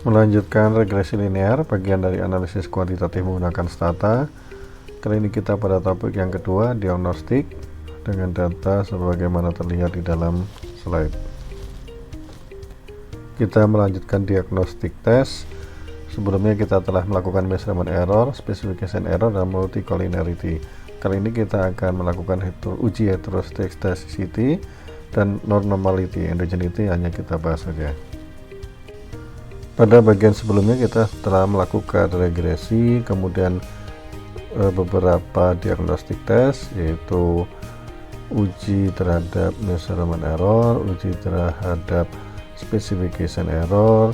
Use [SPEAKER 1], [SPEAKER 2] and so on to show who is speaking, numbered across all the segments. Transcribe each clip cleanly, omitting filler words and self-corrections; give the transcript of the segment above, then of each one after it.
[SPEAKER 1] Melanjutkan regresi linear, bagian dari analisis kuantitatif menggunakan stata. Kali ini kita pada topik yang kedua, diagnostik, dengan data sebagaimana terlihat di dalam slide. Kita melanjutkan diagnostik tes. Sebelumnya kita telah melakukan measurement error, specification error, dan multicollinearity. Kali ini kita akan melakukan uji heteroscedasticity dan normality, endogeneity hanya kita bahas saja. Pada bagian sebelumnya kita telah melakukan regresi, kemudian beberapa diagnostik tes, yaitu uji terhadap measurement error, uji terhadap specification error,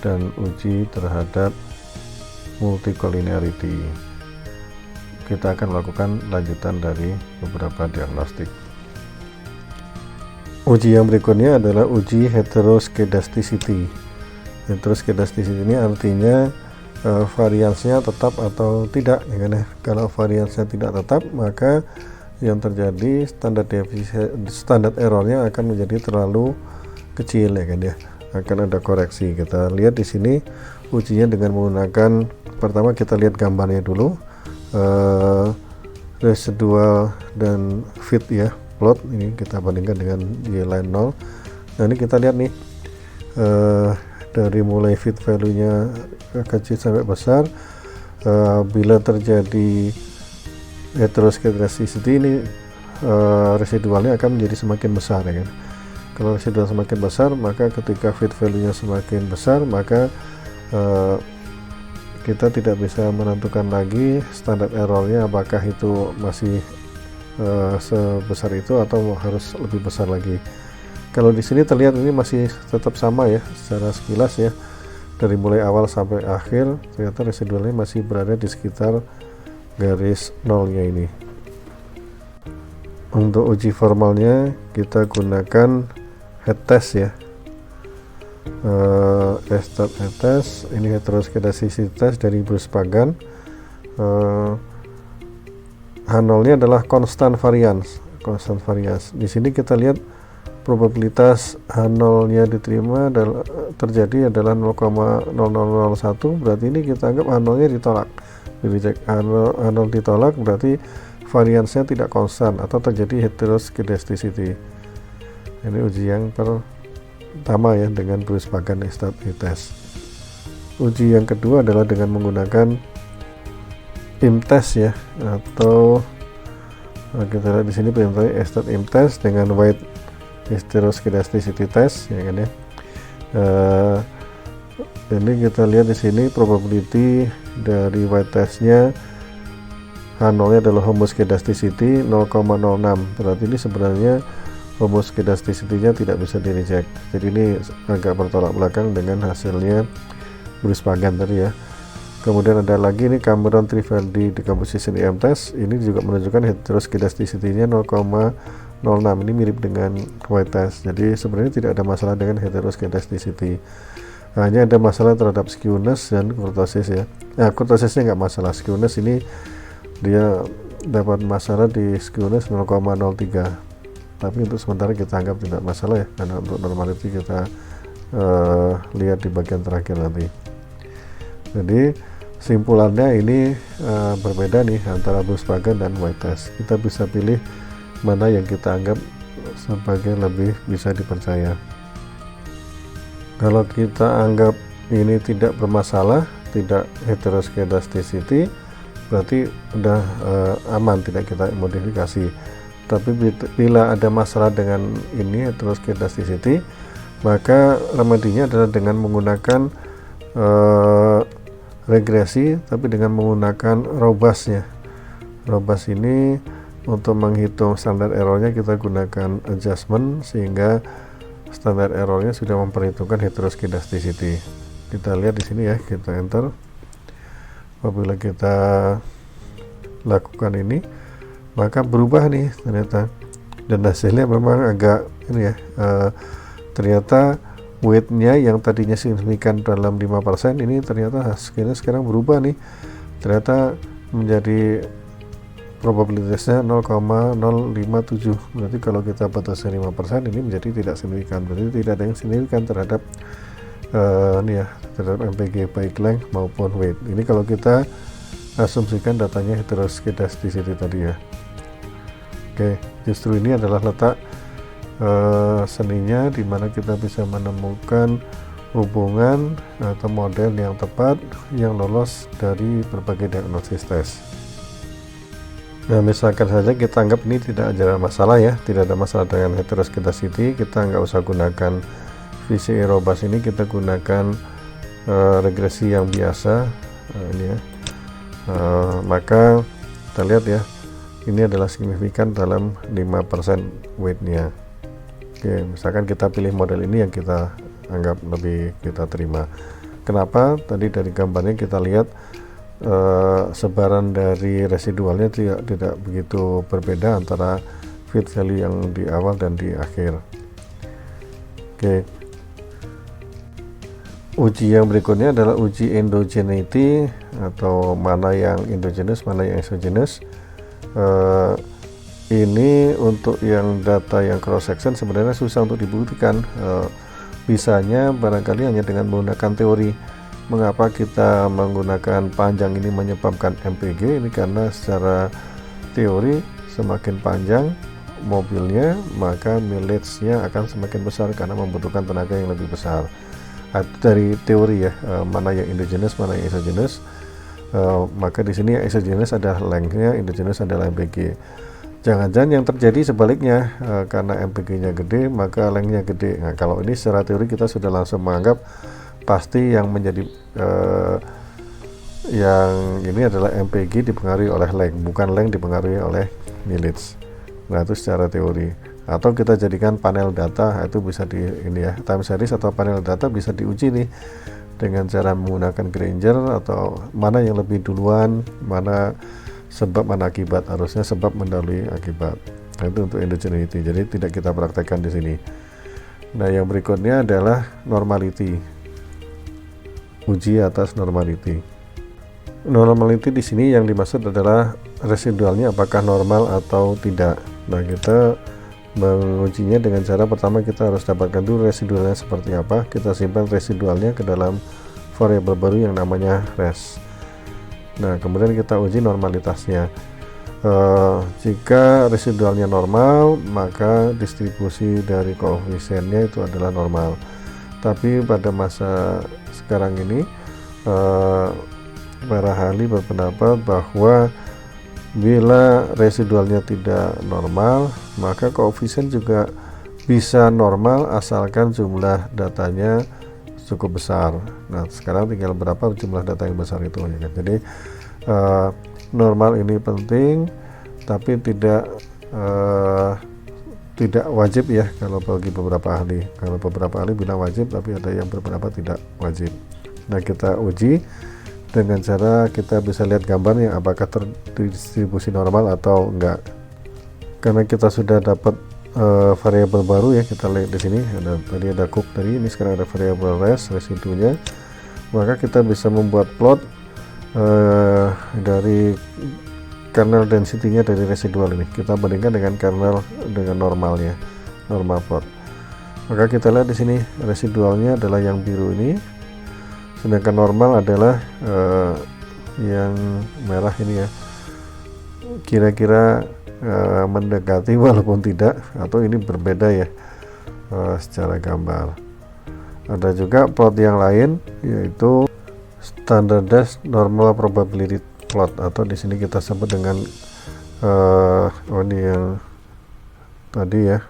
[SPEAKER 1] dan uji terhadap multicollinearity. Kita akan melakukan lanjutan dari beberapa diagnostik. Uji yang berikutnya adalah uji heteroscedasticity. Heteroscedasticity ini artinya variansnya tetap atau tidak, ya kan ya. Kalau variansnya tidak tetap, maka yang terjadi standar errornya akan menjadi terlalu kecil, ya kan ya. Akan ada koreksi. Kita lihat di sini ujinya dengan menggunakan, pertama kita lihat gambarnya dulu, residual dan fit ya, plot ini kita bandingkan dengan y line 0. Nah ini kita lihat nih, dari mulai fit value-nya kecil sampai besar, bila terjadi heteroscedasticity ini, residualnya akan menjadi semakin besar, ya kan. Kalau residual semakin besar, maka ketika fit value-nya semakin besar, maka kita tidak bisa menentukan lagi standar errornya apakah itu masih sebesar itu atau harus lebih besar lagi. Kalau di sini terlihat ini masih tetap sama ya, secara sekilas ya, dari mulai awal sampai akhir ternyata residualnya masih berada di sekitar garis nolnya ini. Untuk uji formalnya kita gunakan head test ya, head test ini heteroscedasticity test dari Bruce Pagan. H0-nya adalah constant variance. Di sini kita lihat probabilitas H0-nya diterima terjadi adalah 0,0001, berarti ini kita anggap H0-nya ditolak, H0 ditolak berarti variansnya tidak konstan atau terjadi heteroscedasticity. Ini uji yang pertama ya, dengan Bruce Pagan STAT-E test. Uji yang kedua adalah dengan menggunakan IMTEST ya, atau kita lihat di sini perintahnya STAT-IMTEST dengan weight heteroscedasticity test, ya kan ya. Ini kita lihat di sini probability dari weight testnya, H0-nya adalah homoscedasticity 0,06. Berarti ini sebenarnya homoscedasticity-nya tidak bisa di reject. Jadi ini agak bertolak belakang dengan hasilnya Bruce Pagan tadi ya. Kemudian ada lagi ini Cameron Trivaldi decomposition EM test, ini juga menunjukkan heteroscedasticity-nya 0,06. Ini mirip dengan white test. Jadi sebenarnya tidak ada masalah dengan heteroscedasticity, hanya ada masalah terhadap skewness dan kurtosis ya. Nah, kurtosisnya nggak masalah, skewness ini dia dapat masalah di skewness 0,03, tapi untuk sementara kita anggap tidak masalah ya, karena untuk normality kita lihat di bagian terakhir nanti. Jadi simpulannya ini berbeda nih antara Bruce Pagan dan white test. Kita bisa pilih mana yang kita anggap sebagai lebih bisa dipercaya. Kalau kita anggap ini tidak bermasalah, tidak heteroscedasticity, berarti udah aman, tidak kita modifikasi. Tapi bila ada masalah dengan ini heteroscedasticity, maka remedinya adalah dengan menggunakan regresi, tapi dengan menggunakan robustnya. Robust ini untuk menghitung standar errornya kita gunakan adjustment, sehingga standar errornya sudah memperhitungkan heteroscedasticity. Kita lihat di sini ya, kita enter. Apabila kita lakukan ini, maka berubah nih ternyata, dan hasilnya memang agak ini ya, ternyata weight-nya yang tadinya signifikan dalam 5%, ini ternyata hasilnya sekarang berubah nih, ternyata menjadi probabilitasnya 0,057. Berarti kalau kita batasnya 5%, ini menjadi tidak signifikan, berarti tidak ada yang signifikan terhadap ini ya, terhadap MPG baik length maupun weight. Ini kalau kita asumsikan datanya heteroskedasticity tadi ya. Oke, justru ini adalah letak seninya, dimana kita bisa menemukan hubungan atau model yang tepat yang lolos dari berbagai diagnosis tes. Nah, misalkan saja kita anggap ini tidak ada masalah ya, tidak ada masalah dengan heteroskedasity, kita nggak usah gunakan VCE robust, ini kita gunakan regresi yang biasa ini ya. Maka kita lihat ya, ini adalah signifikan dalam 5% weightnya. Oke, misalkan kita pilih model ini yang kita anggap lebih kita terima. Kenapa? Tadi dari gambarnya kita lihat sebaran dari residualnya tidak begitu berbeda antara fit value yang di awal dan di akhir. Oke, uji yang berikutnya adalah uji endogeneity, atau mana yang endogenous, mana yang exogenous. Ini untuk yang data yang cross section sebenarnya susah untuk dibuktikan. Bisanya barangkali hanya dengan menggunakan teori. Mengapa kita menggunakan panjang ini menyebabkan MPG? Ini karena secara teori semakin panjang mobilnya, maka mileage-nya akan semakin besar karena membutuhkan tenaga yang lebih besar. Dari teori ya, mana yang endogenous, mana yang exogenous. Maka di sini exogenous adalah length-nya, endogenous adalah MPG. Jangan-jangan yang terjadi sebaliknya, karena MPG-nya gede maka length-nya gede. Nah, kalau ini secara teori kita sudah langsung menganggap pasti yang menjadi yang ini adalah MPG dipengaruhi oleh length, bukan length dipengaruhi oleh mileage. Nah, itu secara teori. Atau kita jadikan panel data, itu bisa di ini ya, time series atau panel data bisa diuji nih dengan cara menggunakan Granger, atau mana yang lebih duluan, mana sebab mana akibat, harusnya sebab mendahului akibat. Nah, itu untuk endogeneity, jadi tidak kita praktekkan di sini. Nah, yang berikutnya adalah normality, uji atas normality. Normality di sini yang dimaksud adalah residualnya apakah normal atau tidak. Nah, kita mengujinya dengan cara pertama kita harus dapatkan dulu residualnya seperti apa. Kita simpan residualnya ke dalam variabel baru yang namanya res. Nah, kemudian kita uji normalitasnya. Jika residualnya normal, maka distribusi dari koefisiennya itu adalah normal. Tapi pada masa sekarang ini, para ahli berpendapat bahwa bila residualnya tidak normal, maka koefisien juga bisa normal asalkan jumlah datanya cukup besar. Nah, sekarang tinggal berapa jumlah data yang besar itu ya kan. Jadi normal ini penting, tapi tidak wajib ya kalau bagi beberapa ahli. Kalau beberapa ahli bilang wajib, tapi ada yang berpendapat tidak wajib. Nah, kita uji dengan cara kita bisa lihat gambarnya apakah terdistribusi normal atau enggak. Karena kita sudah dapat variabel baru ya, kita lihat di sini tadi ada cook tadi, ini sekarang ada variabel res residunya, maka kita bisa membuat plot dari kernel density-nya dari residual ini, kita bandingkan dengan kernel dengan normalnya, normal plot. Maka kita lihat di sini residualnya adalah yang biru ini, sedangkan normal adalah yang merah ini ya. Kira-kira mendekati walaupun tidak, atau ini berbeda ya secara gambar. Ada juga plot yang lain, yaitu standardized normal probability plot, atau di sini kita sebut dengan ini yang tadi ya,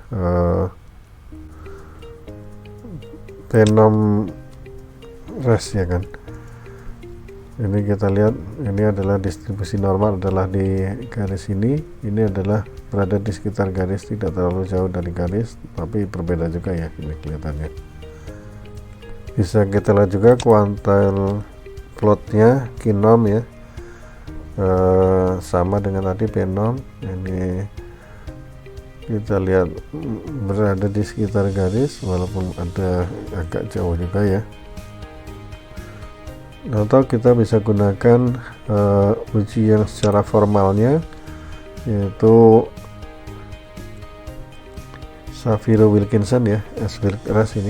[SPEAKER 1] Phenom res ya kan. Ini kita lihat, ini adalah distribusi normal adalah di garis ini adalah berada di sekitar garis, tidak terlalu jauh dari garis, tapi berbeda juga ya ini kelihatannya. Bisa kita lihat juga kuantil plotnya Kinom ya, sama dengan tadi Phenom. Ini kita lihat berada di sekitar garis walaupun ada agak jauh juga ya. Atau kita bisa gunakan uji yang secara formalnya, yaitu Shapiro Wilkinson ya, S-Wilk ini,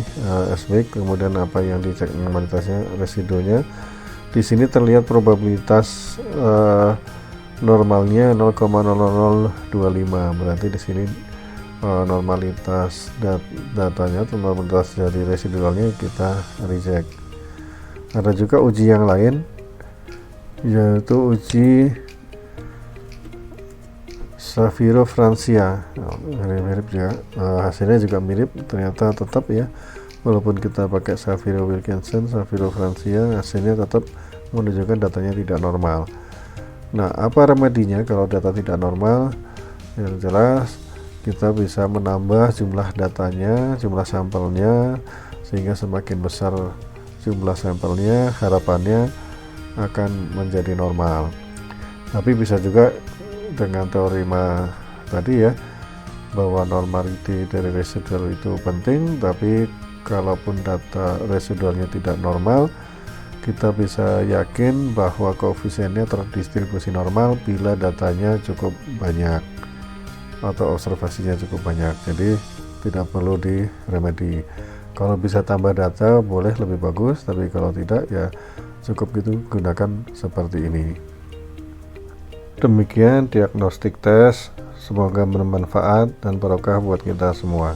[SPEAKER 1] S-Wilk, kemudian apa yang dicek normalitasnya, residunya. Di sini terlihat probabilitas normalnya 0,0025, berarti di sini normalitas datanya atau normalitas dari residualnya kita reject. Ada juga uji yang lain, yaitu uji Shapiro Francia, mirip juga, hasilnya juga mirip, ternyata tetap ya, walaupun kita pakai Shapiro Wilkinson, Shapiro Francia, hasilnya tetap menunjukkan datanya tidak normal. Nah, apa remedinya kalau data tidak normal? Yang jelas kita bisa menambah jumlah datanya, jumlah sampelnya, sehingga semakin besar jumlah sampelnya, harapannya akan menjadi normal. Tapi bisa juga dengan teori tadi ya, bahwa normality dari residual itu penting, tapi kalaupun data residualnya tidak normal, kita bisa yakin bahwa koefisiennya terdistribusi normal bila datanya cukup banyak atau observasinya cukup banyak, jadi tidak perlu diremedi. Kalau bisa tambah data boleh lebih bagus, tapi kalau tidak ya cukup gitu, gunakan seperti ini. Demikian diagnostik tes, semoga bermanfaat dan barokah buat kita semua.